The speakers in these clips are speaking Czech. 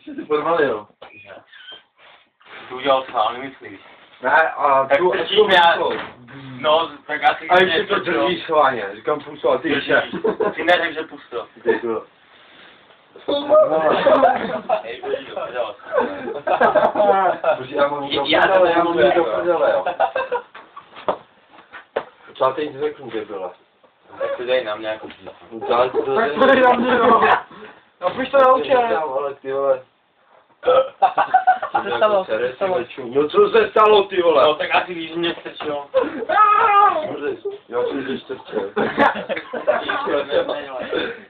Jsi si podvalil, jo. To udělal schválně, myslíš? Ne, a tak tu no, tak asi... a ještě to držíš schválně, říkám pusto, a ty ještě. Ty neřek, že pusto. Ty to. Hej, boží, jo, já mám to prdele, jo. Co teď řeknu, kde byla? tak to dej na mě jako příklad. Tak to dej na mě, no. No půjď to na účet. Ale ty vole. Co se stalo? No co se stalo, ty vole? No tak asi víš, že mě strčilo. Já jsem tě strčil.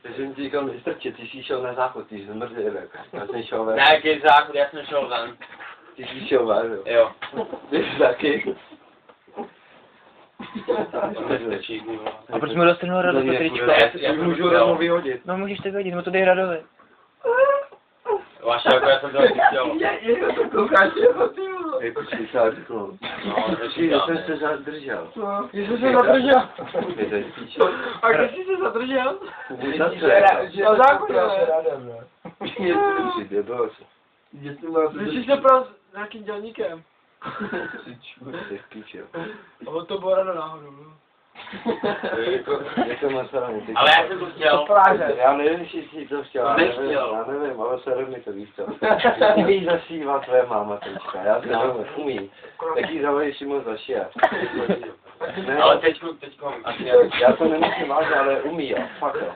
Já jsem ti říkal nestrčit, ty jsi šel na záchod, ty jsi zmrzlivek. Já jsem šel ven. Na jaký záchod, já jsem šel ven. Ty jsi šel ven, jo? Jo. Ty jsi taky. A proč mu dostrhnul Rado to tričko? Já můžu rovnou vyhodit. No můžeš to vyhodit, mu to dej Radovi. Vaše, jako já jsem to taky chtěl. Je to koukáš, jo, ty vole. Jako si se řeknu. No, že jsem se zadržel. No, že jsi se zadržel. Je to je píče. A kde jsi se zadržel? Na zákoně, ne? Nebylo se. Když jsi se pral s nějakým dělníkem. Ty píče. A on to bylo Rado náhodou, no. Je to moc hlavně. Ale já jsem to chtěl. Já nevím, jestli jsi to chtěl. Já nevím, ale se mi to víš co. Umí zašívat tvoje máma teďka. Já to nevím, umí. Tak jí zavolíš moc zašívat. Ale teďko, já to nemyslím vážně, ale umí, jo. Fakt jo.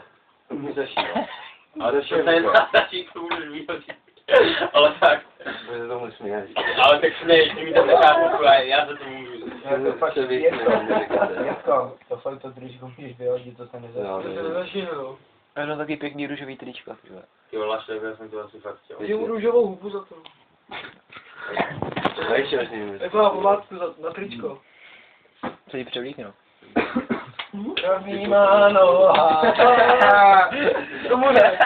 Umí zašívat. Ale to je stačí, to můžeš vyhodit. Ale tak. Protože tomu směješ. Ale tak směješ, ty mi to nechápu, já za to můžu. Já to fakt se Jirko, to fakt to tričko můžeš vyhodit, to se nezašíhlo. A no taky pěkný růžový tričko. Jo, Lašek, já jsem to asi fakt chtěl. Jdu růžovou hubu za to. A ještě až nevím. Jak má pomádku na tričko. Co jí převlíkne, no. První má noha. Tomu ne.